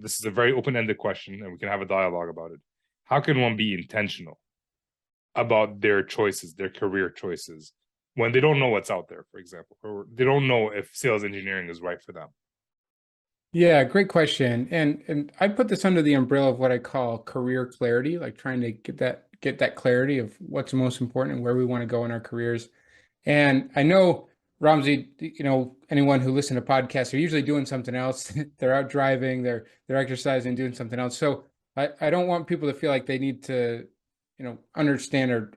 This is a very open-ended question, and we can have a dialogue about it. How can one be intentional about their choices, their career choices, when they don't know what's out there, for example, or they don't know if sales engineering is right for them? Yeah, great question. And I put this under the umbrella of what I call career clarity, like trying to get that clarity of what's most important and where we want to go in our careers. And I know, Ramsey, anyone who listens to podcasts are usually doing something else. They're out driving, they're exercising, doing something else. So I don't want people to feel like they need to, understand or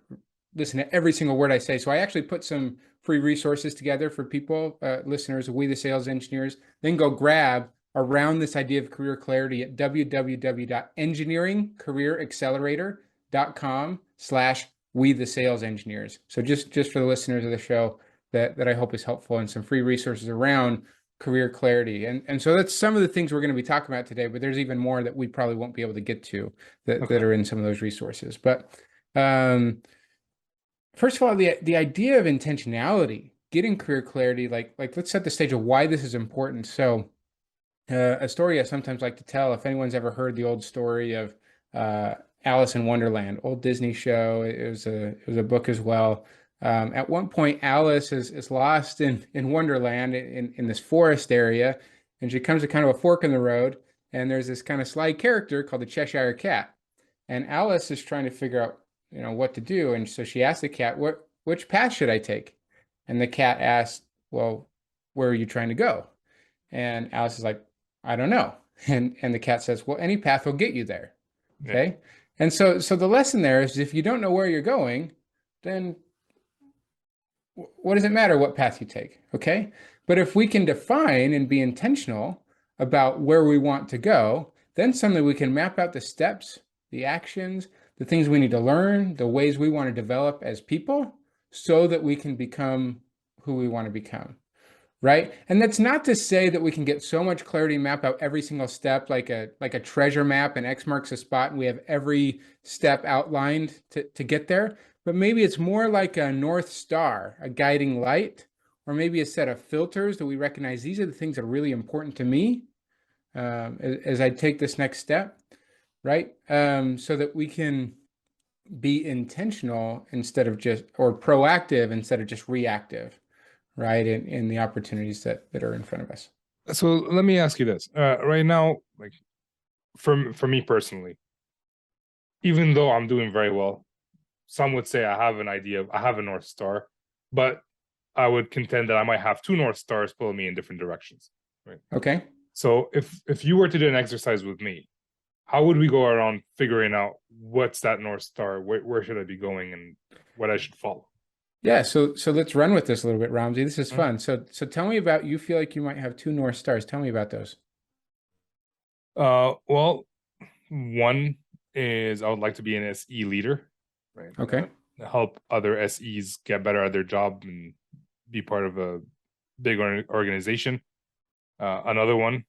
listen to every single word I say. So I actually put some free resources together for people, listeners of We the Sales Engineers. Then go grab around this idea of career clarity at www.engineeringcareeraccelerator.com/we the sales engineers. So just for the listeners of the show that I hope is helpful, and some free resources around career clarity. And so that's some of the things we're going to be talking about today, but there's even more that we probably won't be able to get to that Okay. are in some of those resources. But first of all, the idea of intentionality, getting career clarity, like let's set the stage of why this is important. So a story I sometimes like to tell, if anyone's ever heard the old story of Alice in Wonderland, old Disney show. It was a book as well. At one point, Alice is lost in Wonderland in this forest area, and she comes to kind of a fork in the road, and there's this kind of sly character called the Cheshire Cat, and Alice is trying to figure out what to do, and so she asks the cat, which path should I take? And the cat asks, well, where are you trying to go? And Alice is like, I don't know. And the cat says, well, any path will get you there. Yeah. Okay. And so the lesson there is, if you don't know where you're going, then what does it matter what path you take? Okay. But if we can define and be intentional about where we want to go, then suddenly we can map out the steps, the actions, the things we need to learn, the ways we want to develop as people, so that we can become who we want to become. Right. And that's not to say that we can get so much clarity, map out every single step like a treasure map, and X marks a spot, and we have every step outlined to get there. But maybe it's more like a North Star, a guiding light, or maybe a set of filters that we recognize these are the things that are really important to me, as I take this next step, right? So that we can be intentional instead of just, or proactive instead of just reactive, right? In the opportunities that are in front of us. So let me ask you this. Right now, like for me personally, even though I'm doing very well, some would say I have I have a North Star, but I would contend that I might have two North Stars pulling me in different directions. Right. Okay. So if you were to do an exercise with me, how would we go around figuring out what's that North Star? Where should I be going and what I should follow? Yeah, so let's run with this a little bit, Ramsey. This is Mhm. fun. So tell me about, you feel like you might have two North Stars. Tell me about those. Well, one is I would like to be an SE leader, right? Okay. Help other SEs get better at their job and be part of a big organization. Another one,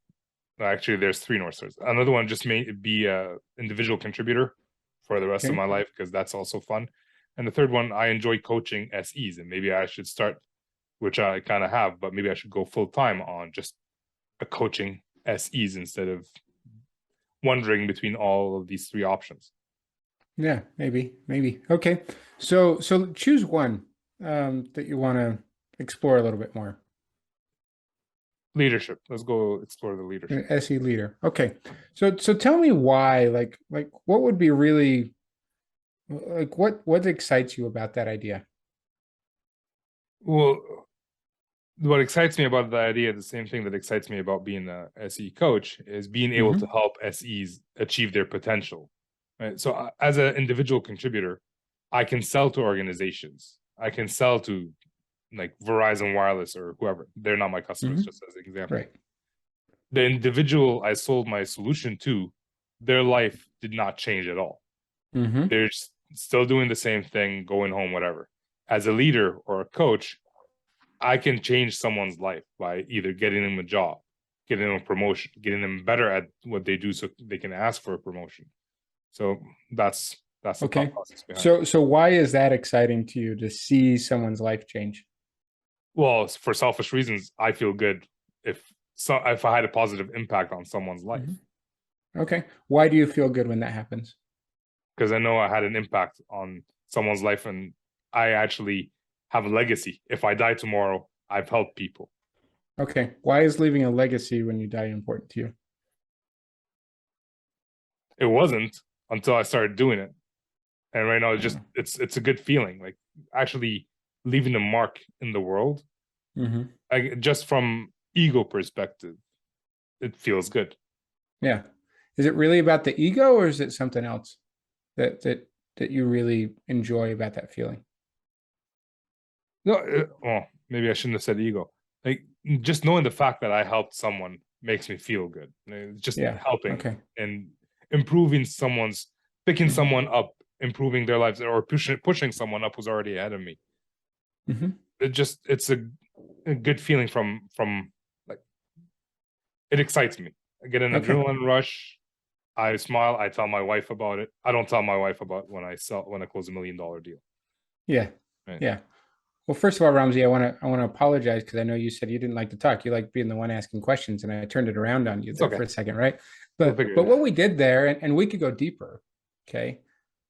actually, there's three North Stars. Another one just may be a individual contributor for the rest of Okay. my life, because that's also fun. And the third one, I enjoy coaching SEs, and maybe I should start, which I kind of have, but maybe I should go full time on just a coaching SEs instead of wondering between all of these three options. Yeah, maybe. Okay. So choose one that you want to explore a little bit more. Leadership. Let's go explore the leadership. SE leader. Okay. So tell me why, like what would be really, like what excites you about that idea? Well, what excites me about the idea, the same thing that excites me about being a SE coach, is being able to Hmm. help SEs achieve their potential. Right. So as an individual contributor, I can sell to organizations. I can sell to like Verizon Wireless or whoever. They're not my customers, Hmm. just as an example. Right. The individual I sold my solution to, their life did not change at all. Hmm. They're still doing the same thing, going home, whatever. As a leader or a coach, I can change someone's life by either getting them a job, getting them a promotion, getting them better at what they do so they can ask for a promotion. So that's the thought Okay. process behind it. So why is that exciting to you, to see someone's life change? Well, for selfish reasons, I feel good if if I had a positive impact on someone's life. Mhm. Okay. Why do you feel good when that happens? because I know I had an impact on someone's life, and I actually have a legacy. If I die tomorrow, I've helped people. Okay. Why is leaving a legacy when you die important to you? It wasn't until I started doing it, and right now it's just Oh. it's a good feeling, like actually leaving a mark in the world. Just from ego perspective, it feels good. Yeah. Is it really about the ego, or is it something else that you really enjoy about that feeling? No, well, maybe I shouldn't have said ego. Like just knowing the fact that I helped someone makes me feel good. Just Yeah. helping Okay. and improving someone's, picking Mhm. someone up, improving their lives, or pushing someone up who's already ahead of me. Mhm. It's a good feeling from like it excites me. I get an Okay. adrenaline rush. I smile. I tell my wife about it. I don't tell my wife about when I close $1 million deal. Yeah. Right. Yeah. Well, first of all, Ramsey, I want to apologize because I know you said you didn't like to talk. You like being the one asking questions, and I turned it around on you It's there okay. for a second, right? We'll But figure but it what out. we did there, and we could go deeper, okay,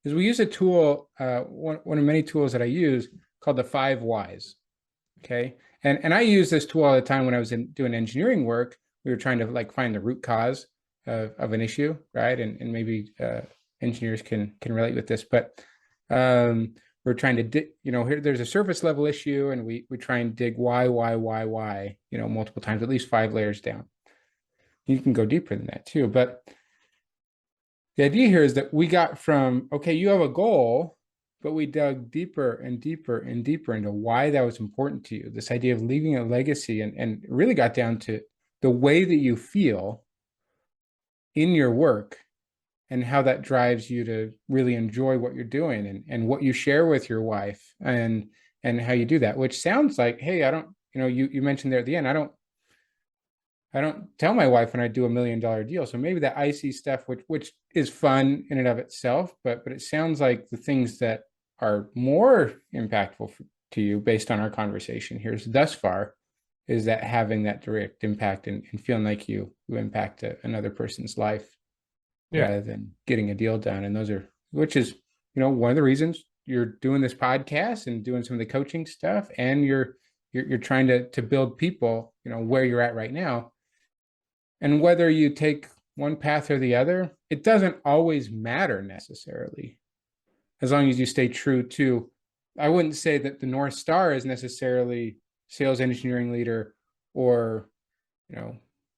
is we use a tool, one of many tools that I use called the 5 whys. Okay. And I use this tool all the time when I was doing engineering work. We were trying to like find the root cause of an issue, right? And maybe engineers can relate with this, but we're trying to dig, here there's a surface level issue, and we try and dig why, multiple times, at least 5 layers down. You can go deeper than that too, but the idea here is that we got from, okay, you have a goal, but we dug deeper and deeper and deeper into why that was important to you. This idea of leaving a legacy, and really got down to the way that you feel in your work and how that drives you to really enjoy what you're doing, and what you share with your wife, and how you do that, which sounds like, hey, I don't, you mentioned there at the end, I don't tell my wife when I do $1 million deal. So maybe that icy stuff, which is fun in and of itself, but it sounds like the things that are more impactful to you based on our conversation here thus far is that having that direct impact, and feeling like you impact another person's life Yeah. rather than getting a deal done. And which is, one of the reasons you're doing this podcast and doing some of the coaching stuff, and you're trying to build people, where you're at right now. And whether you take one path or the other, it doesn't always matter necessarily, as long as you stay true to, I wouldn't say that the North Star is necessarily sales engineering leader, or,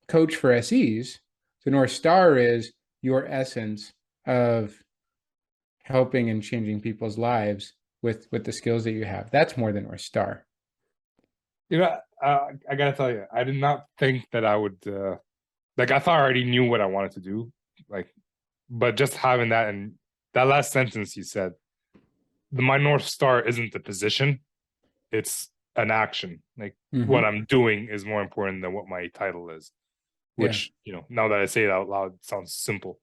coach for SEs. The North Star is your essence of helping and changing people's lives with the skills that you have. That's more than North Star. I gotta tell you, I did not think that I would like. I thought I already knew what I wanted to do, like, but just having that, and that last sentence you said, my North Star isn't the position, it's an action. Like what I'm doing is more important than what my title is. Yeah. Which, now that I say it out loud, sounds simple,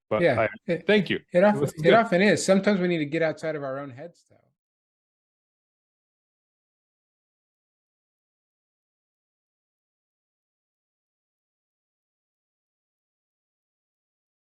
but Yeah. thank you. It This often is it good. often is. Sometimes we need to get outside of our own heads, though.